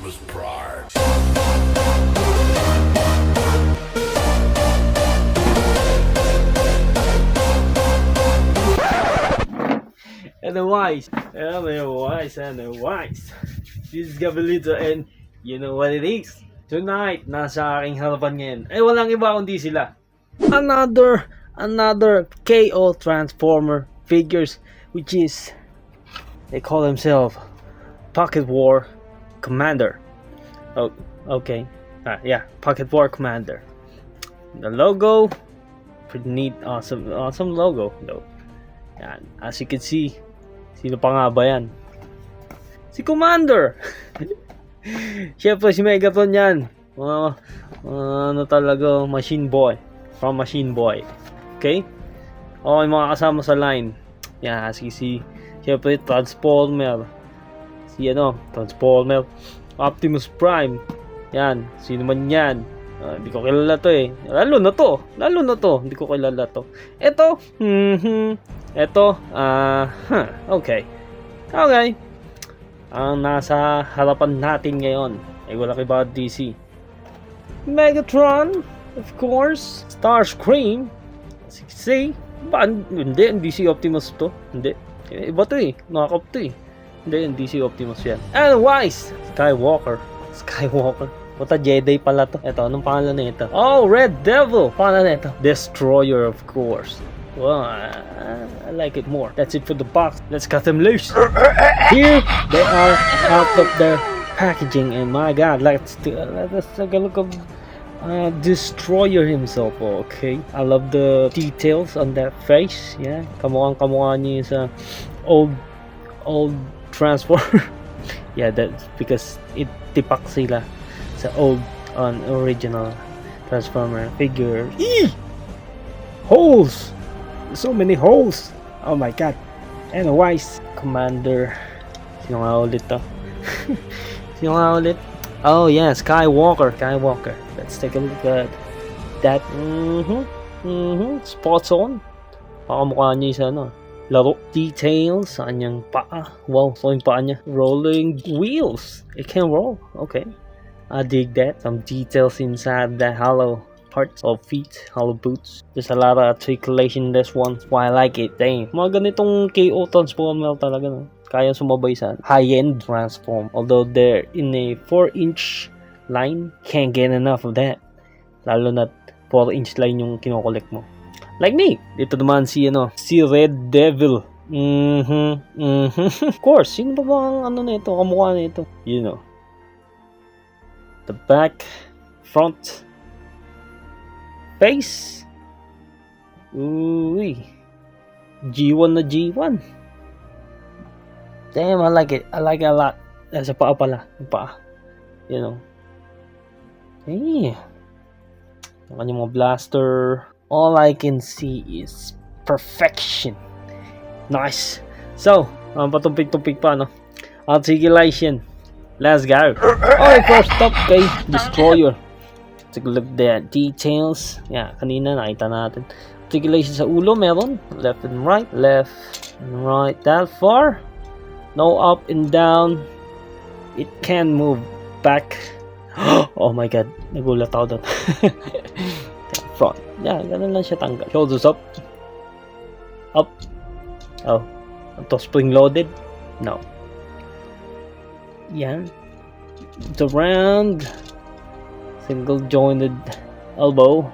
Optimus Prime. And the wise, and the wise, and the wise. This is Gabalito and you know what it is. Tonight, nasa aking harapan ngayon, ay walang iba kundi sila. Another KO Transformer figures, which is, they call themselves Pocket War Commander. Oh, okay. Yeah, Pocket War Commander. The logo, pretty neat, awesome logo though. Yan, as you can see, sino pa nga ba yan? Si Commander! Siyempre si Megatron yan. Ano talaga, Machine Boy. From Machine Boy. Okay? Okay, mga kasama sa line. Yan, as you see, siyempre Transformer. Transformer. Optimus Prime. Yan, sino man yan. Hindi ko kilala to eh. Lalo na to. Hindi ko kilala to. Ito, okay. Ang nasa harapan natin ngayon ay wala iba DC. Megatron, of course. Starscream. See? Hindi, DC Optimus to. Hindi. Iba to eh. Nakakap to eh. Hindi, DC Optimus yan. And Wise, Skywalker. Puta, Jedi pala to. Ito, anong pangalan na ito? Oh, Red Devil. Pangalan na ito? Destroyer, of course. Well, I like it more. That's it for the box. Let's cut them loose. Here they are out of their packaging, and my God, let's take a look of Destroyer himself. Okay, I love the details on that face. Yeah, kamukha niya sa old Transformer. Yeah, that's because it tipak sila sa old original Transformer figure. Holes. So many holes. Oh my God. And a Wise Commander. Sino nga ulit to? Oh yeah, Skywalker. Let's take a look at that. Spots on. Pakamukha niya sa laro. Details sa kanyang paa. Wow, so yung paa niya. Rolling wheels. It can roll. Okay. I dig that. Some details inside the hollow parts of feet, hollow boots. There's a lot of articulation in this one. That's why I like it. Damn. Mga ganitong KO Transformer talaga, no? Kaya sumabay sa high-end transform. Although they're in a 4-inch line, can't get enough of that. Lalo na 4-inch line yung kinokolekt mo. Like me. Dito naman si Red Devil. Of course, sino ba ang kamukha na ito? You know. The back, front, face. Ooh, G1 na G1. Damn, I like it a lot. Sa paa pala. Yung paa. You know. Hey. Ang kanyang mga blaster. All I can see is perfection. Nice. So, patumpik-tumpik pa, no? Articulation. Let's go. Okay, first up kay Destroyer. Take a look at details. Yeah, kanina nakita natin. Articulation sa ulo meron. Left and right. That far. No up and down. It can move back. Oh my God. Nagulat ako doon. Front. Yeah, ganun lang siya tanggal. Shoulders up. Up. Oh. Ito spring loaded. No. Yan. It's around. Single jointed elbow.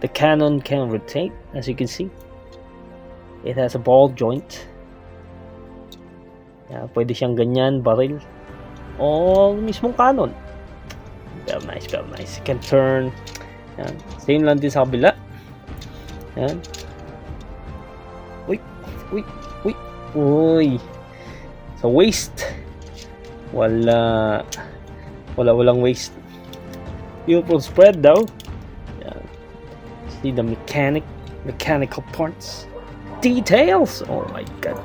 The cannon can rotate, as you can see. It has a ball joint. Yeah, pwede siyang ganyan, barrel. O mismong cannon. Very nice. It can turn. Yan. Same lang din sa kabila. Yan. Uy. Sa waist. Walang waist. Beautiful spread though. Yeah. See the mechanical parts. Details. Oh my God.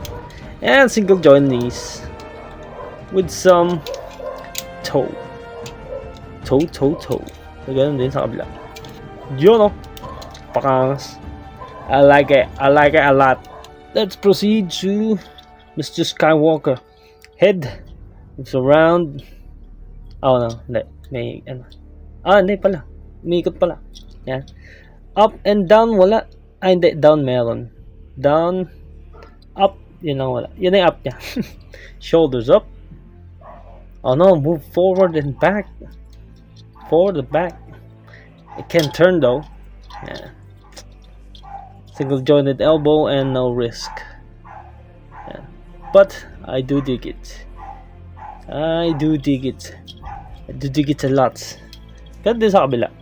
And single joint knees. With some toe. So ganun din sa kabila. Yun, pakangas. I like it a lot. Let's proceed to Mr. Skywalker. Head. It's around. Oh, no. Hindi. May, ano. Hindi pala. Umiikot pala. Yan. Up and down, wala. Hindi. Down meron. Down. Up. Yun lang wala. Yun yung up niya. Shoulders up. Oh no, move forward and back. Forward and back. It can turn though. Yeah. Single jointed elbow and no risk. Yeah. But I do dig it. I do dig it. I do dig it a lot. Kahit din sa kabila.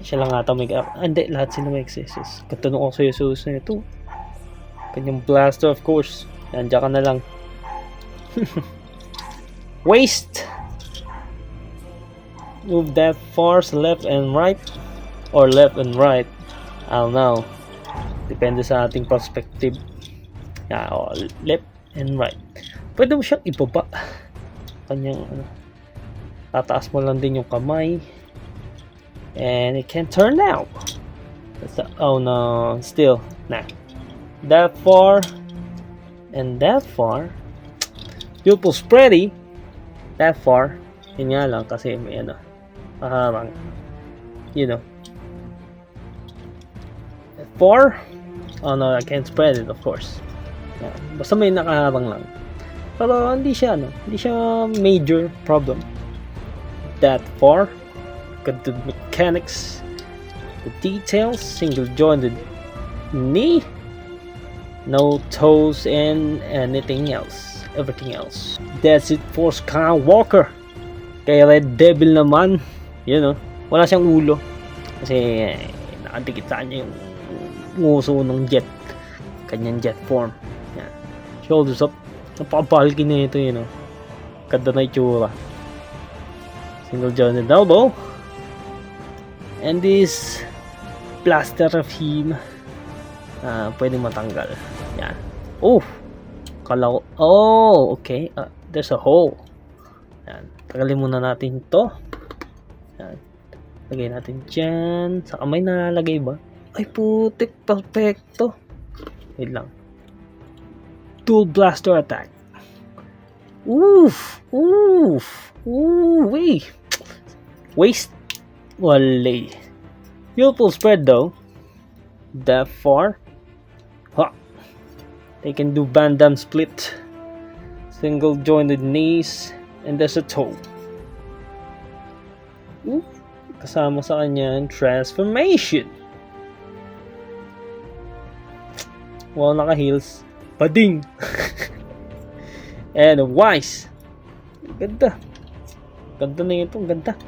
Siya lang ata may hindi, lahat sila may accessories. Katanong ko sa Jesus na ito. Kanyang blaster of course. Nandiyan ka na lang. Waist. Move that far sa left and right. Or left and right. I don't know. Depende sa ating perspective. Yeah, left and right. Pwede mo siyang ibaba. Kanyang ano. Tataas mo lang din yung kamay. And it can turn out. Oh no. Still. Nah. That far. And that far. Pupil spready. That far. Yun nga lang kasi may ano. Maharang. You know. That far. Oh no, I can't spread it of course. Yeah. Basta may nakaharang lang. Pero hindi siya ano. Hindi siya major problem. That far. Got the mechanics. The details. Single jointed knee. No toes and anything else. Everything else. That's it for Skywalker. Kay Red Devil naman, you know, wala siyang ulo. Kasi nakadikit sa kanya yung nguso ng jet. Kanyang jet form. Yan. Shoulders up. Napaka-bulky na ito, you know. Ganda na itsura. Single jointed elbow. And this plaster of him. Pwedeng matanggal. Yan. Oh! Kala ko. Oh! Okay. There's a hole. Yan. Tagalin muna natin ito. Yan. Lagay natin dyan. Sa kamay nalalagay ba? Ay putik. Perfecto. Wait lang. Dual blaster attack. Oof! Oof! Ooh! Wait! Waist. Wale. Pupil spread though. That far. Ha! They can do Van Damme split. Single jointed knees. And there's a toe. Ooh, kasama sa kanya transformation. Well, naka-heels. Pading! And a wise. Ganda. Ganda na ito. Ganda.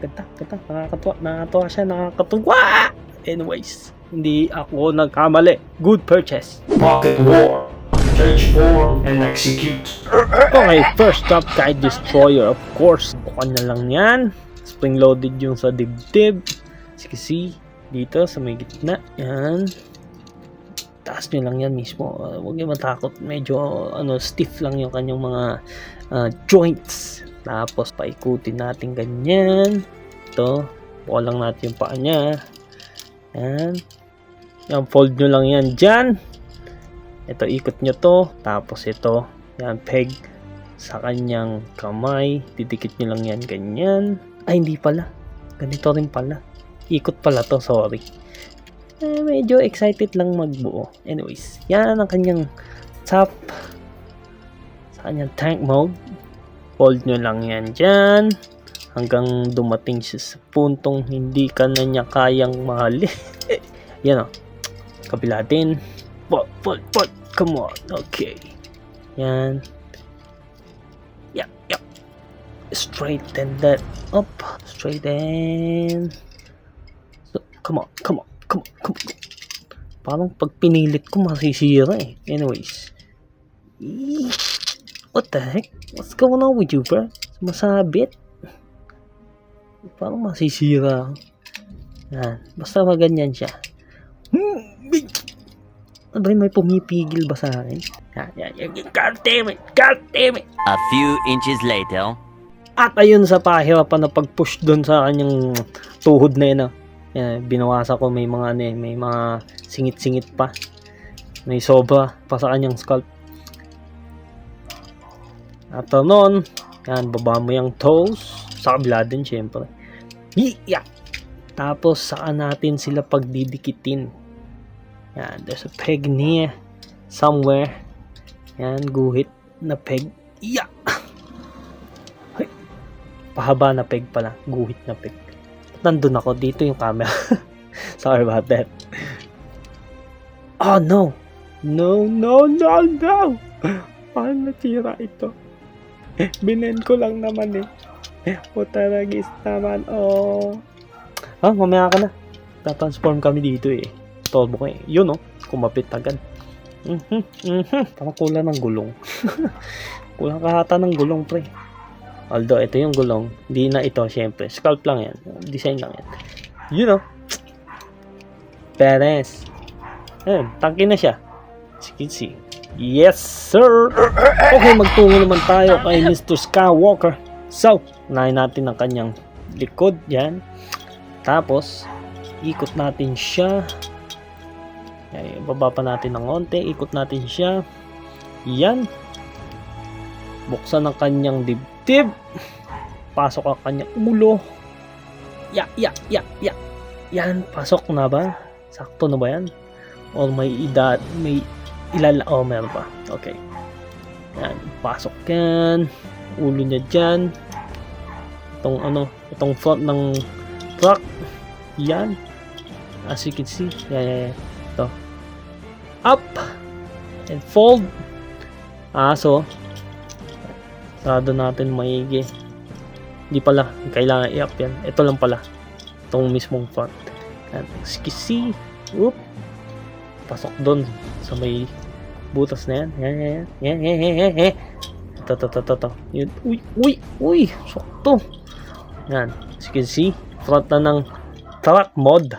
Nakakatuwa siya. Nakakatuwa! Anyways, hindi ako nagkamali. Good purchase. Pocket War. Change form and execute. Okay, first up, Kite Destroyer. Of course, bukan na lang yan. Spring loaded yung sa dibdib. See, dito sa may gitna. Yan. Taas nyo lang yan mismo. Huwag nyo matakot. Medyo stiff lang yung kanyang mga joints. Tapos, paikutin natin ganyan. Ito. Bukan lang natin yung paa niya. Yan. Yan, fold nyo lang yan dyan. Ito, ikot nyo to. Tapos ito, yan, peg sa kanyang kamay. Didikit nyo lang yan, ganyan. Ay, hindi pala. Ganito rin pala. Ikot pala to, sorry. Medyo excited lang magbuo. Anyways, yan ang kanyang top. Sa kanyang tank mode. Fold nyo lang yan dyan. Hanggang dumating siya sa puntong hindi ka na niya kayang mahali. Yan o. Kabila din. Pull. Come on. Okay. Yan. Yep. Straighten that up. Straighten. So, come on. Parang pag pinilit ko masisira eh. Anyways. What the heck? What's going on with you, bro? Masabit. Parang masisira. Yan. Basta maganyan siya. May pumipigil ba sa akin? God damn it! A few inches later. At ayun sa pahirapan na pag-push doon sa kanyang tuhod na yun. Yan, binawasan ko may mga may mga singit-singit pa. May sobra pa sa kanyang scalp. At noon, Yan, baba mo yung toes. Sa kabila din, syempre. Yeah. Tapos, saka natin sila pagdidikitin. Yan, there's a peg near somewhere. Yan, guhit na peg. Yeah. Ay, pahaba na peg pala. Guhit na peg. Nandun ako. Dito yung camera. Sorry about that. Oh, no. No. Paano natira ito? Binen ko lang naman eh. Putaragis naman. Oh. Mamaya ka na. Tatransform kami dito eh. Tolbo ko eh. Yun oh. Kumapit agad. Parang kulang ng gulong. Kulang kahata ng gulong pre. Although ito yung gulong. Hindi na ito syempre. Sculpt lang yan. Design lang yan. You know. Peres. Ayun. Tangki na siya. As you can see. Yes sir. Okay, magtungo naman tayo kay Mr. Skywalker. So, unahin natin ang kanyang likod. Yan. Tapos, ikot natin siya. Ay, baba pa natin ng konti. Ikot natin siya. Yan. Buksan ang kanyang dibdib. Pasok ang kanyang ulo. Yan. Pasok na ba? Sakto na ba yan? Or may meron pa. Okay. Yan. Pasok yan. Ulo niya dyan. Itong front ng truck. Yan. As you can see. Yan. Ito. Up. And fold. So. Sarado natin maigi. Hindi pala. Kailangan i-up yan. Ito lang pala. Itong mismong front. Yan. As you can see. Oop. Pasok doon. Sa may butas na yan. Yan. Ito. Yun. Uy. Sakto. Yan. As you can see. Front na ng truck mod.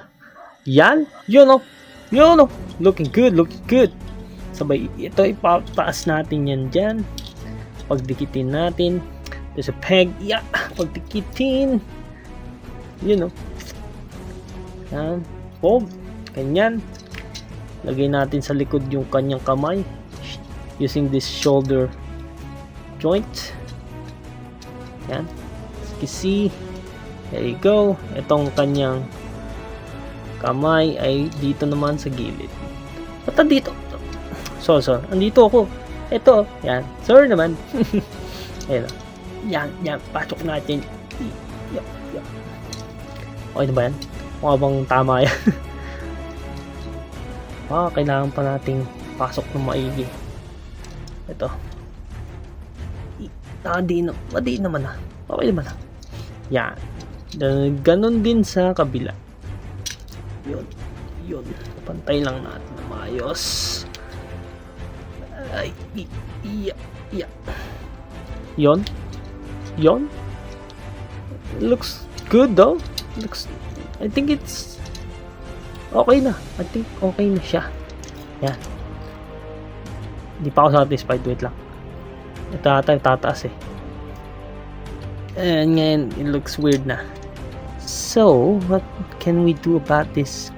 Yan. Yun o. Looking good. Sabay, ito ipataas natin yan dyan. Pagdikitin natin. There's a peg. Yeah. Pagdikitin. Yun o. Yan. Fold. Ganyan. Lagay natin sa likod yung kanyang kamay. Using this shoulder joint. Yan. As you can see. There you go. Itong kanyang kamay ay dito naman sa gilid. At andito. So, andito ako. Ito. Yan. Sorry naman. Ayan. Yan. Pasok natin. Yan. Okay na ba yan? Mukha bang tama yan? Kailangan pa nating pasok ng maigi. Ito. Madi naman na. Okay naman na. Yan. Ganon din sa kabila. Yun. Pantay lang natin na maayos. Ay, iya. Yun. Looks good though. I think it's okay na. I think okay na siya. Yan. Hindi pa ako satisfied. Wait lang. Ito ata yung tataas eh. And ngayon, it looks weird na. So, what can we do about this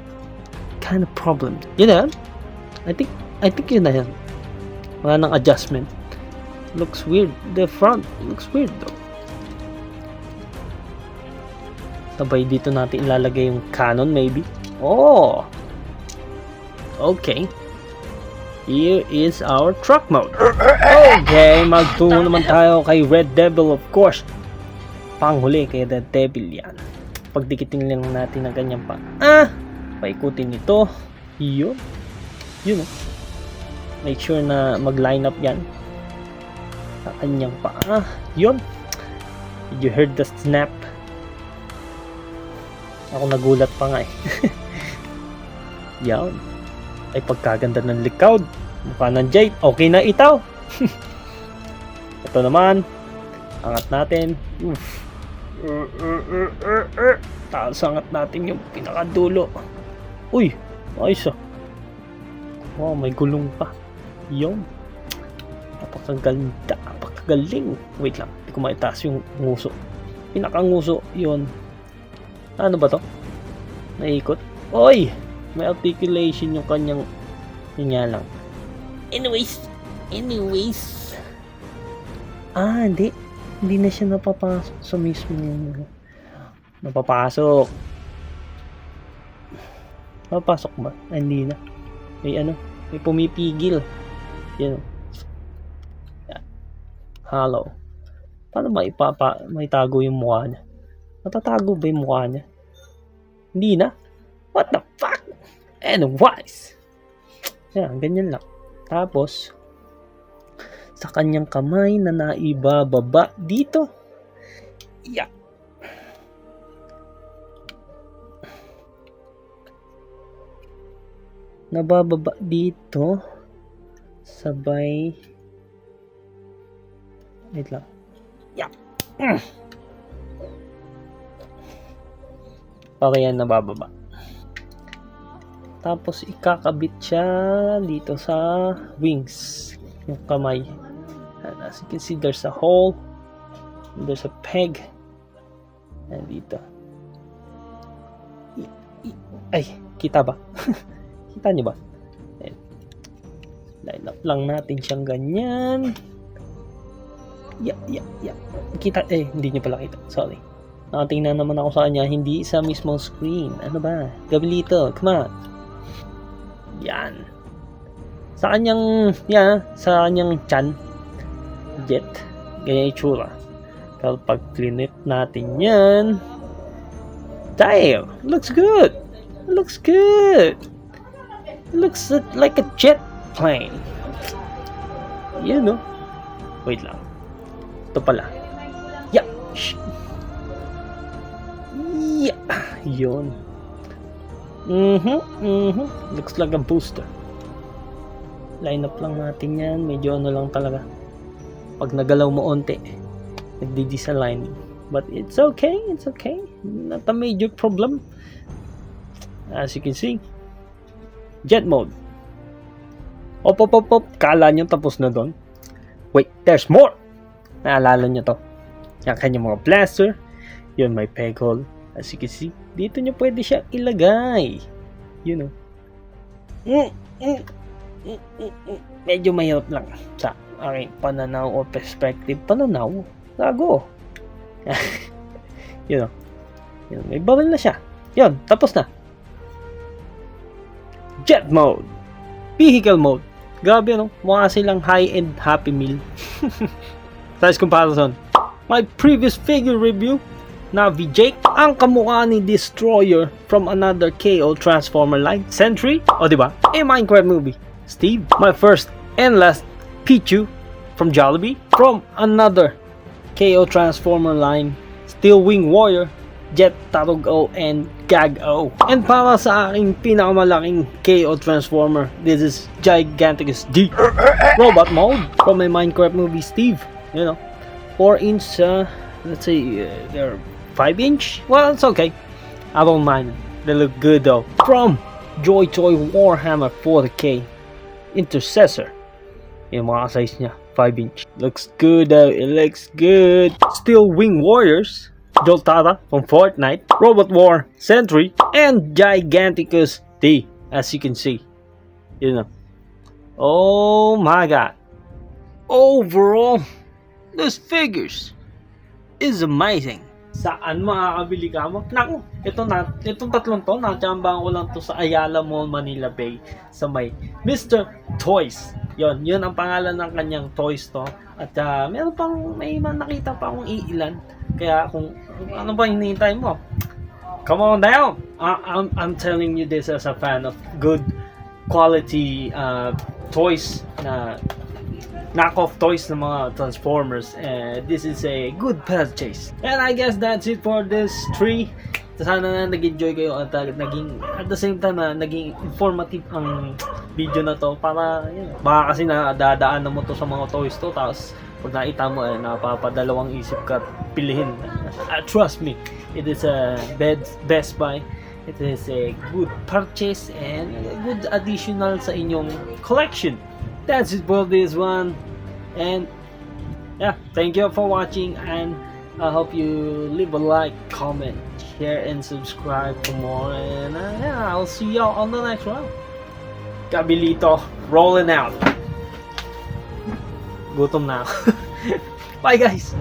kind of problem? Yun na. I think yun na yan. Wala nang adjustment. Looks weird. The front looks weird though. Sabay dito natin ilalagay yung cannon maybe. Oh! Okay. Here is our truck mode. Okay, magtungo naman tayo kay Red Devil of course. Panghuli kay Red Devil yan. Pagdikitin lang natin ng ganyan pa. Paikutin ito. Yun. Make sure na mag-line up yan. Sa kanyang paa. Yun. Did you hear the snap? Ako nagulat pa nga eh. Yan. Ay pagkaganda ng likod. Mukha ng Jade. Okay na itaw. Ito naman. Angat natin. Taas angat natin yung pinakadulo. Uy. Ayos ah. Wow, may gulong pa. Yun. Napakaganda. Napakagaling. Wait lang. Hindi ko maitaas yung nguso. Pinakanguso. Yun. Ano ba to? Naikot? Oy! May articulation yung kanyang yun nga lang. Anyways. Hindi. Hindi na siya napapasok sa mismo niya. Napapasok. Napapasok ba? Ay, hindi na. May ano? May pumipigil. Yan. Yan. Hello. Paano may tago yung mukha niya? Natatago ba yung mukha niya? Hindi na? What the fuck? Anyways. Yan, ganyan lang. Tapos, sa kanyang kamay na naibababa dito. Yeah. Nabababa dito. Sabay. Wait lang. Yeah. Okay yan, nabababa. Tapos ikakabit siya dito sa wings. Yung kamay. And as you can see, there's a hole. There's a peg. And dito. Ay, kita ba? Kita niyo ba? Ayan. Line up lang natin siyang ganyan. Yeah. Kita, hindi niyo pala kita. Sorry. Nakatingnan naman ako sa kanya, hindi sa mismong screen. Ano ba? Gablito, come on. Yan. Sa kanyang, sa kanyang chan, jet, ganyan itsura. Pero pag clean it natin yan, damn, looks good. Looks good. Looks like a jet plane. You know. Wait lang. Ito pala. Yeah. Yeah. Yun. Looks like a booster. Line up lang natin yan. Medyo ano lang talaga. Pag nagalaw mo onte, nagdi-disalign. But it's okay. It's okay. Not a major problem. As you can see. Jet mode. Op. Kala nyo tapos na doon. Wait, there's more. Naalala nyo to. Yan kanyang mga blaster. Yun, may peg hole. As you can see, dito nyo pwede siya ilagay. You know. Medyo mahirap lang sa aking pananaw o perspective. Pananaw? Gago. You know. Yun, may baril na siya. Yun, tapos na. Jet mode. Vehicle mode. Grabe, no? Mukha silang high-end Happy Meal. Size comparison. My previous figure review, Navi Jake, ang kamukha ni Destroyer from another KO Transformer line. Sentry, o diba? A Minecraft movie. Steve, my first and last Pichu from Jollibee, from another KO Transformer line. Steel Wing Warrior, Jet Tarug-O, and Gag-O. And para sa aking pinakamalaking KO Transformer, this is Giganticus D. Robot mode from a Minecraft movie, Steve. You know, 4-inch, let's say, they're 5-inch. Well, it's okay. I don't mind. They look good though. From Joy Toy Warhammer 40k Intercessor. Yung mga size niya, 5-inch. Looks good though. It looks good. Steel Wing Warriors. Joltara from Fortnite. Robot War Sentry. And Giganticus D. As you can see. You know. Oh my god. Overall, those figures is amazing. Saan makakabili ka mo? Naku, itong tatlong to, natsambahan ko lang to sa Ayala Mall, Manila Bay, sa may Mr. Toys. Yun ang pangalan ng kanyang toys to. At may nakita pa akong iilan. Kaya kung ano ba hinihintay mo? Come on down! I'm telling you this as a fan of good quality toys na knockoff toys ng mga Transformers, and this is a good purchase. And I guess that's it for this 3. Sana na nag-enjoy kayo at naging, at the same time naging informative ang video na to para baka kasi dadaanan mo to sa mga toys to, tapos pag nakita mo napapadalawang isip ka pilihin. Trust me, it is a Best Buy. It is a good purchase and a good additional sa inyong collection. That's it for this one, and thank you for watching, and I hope you leave a like, comment, share, and subscribe for more, and I'll see y'all on the next one. Gabilito rolling out. Gutom na ako. Bye guys.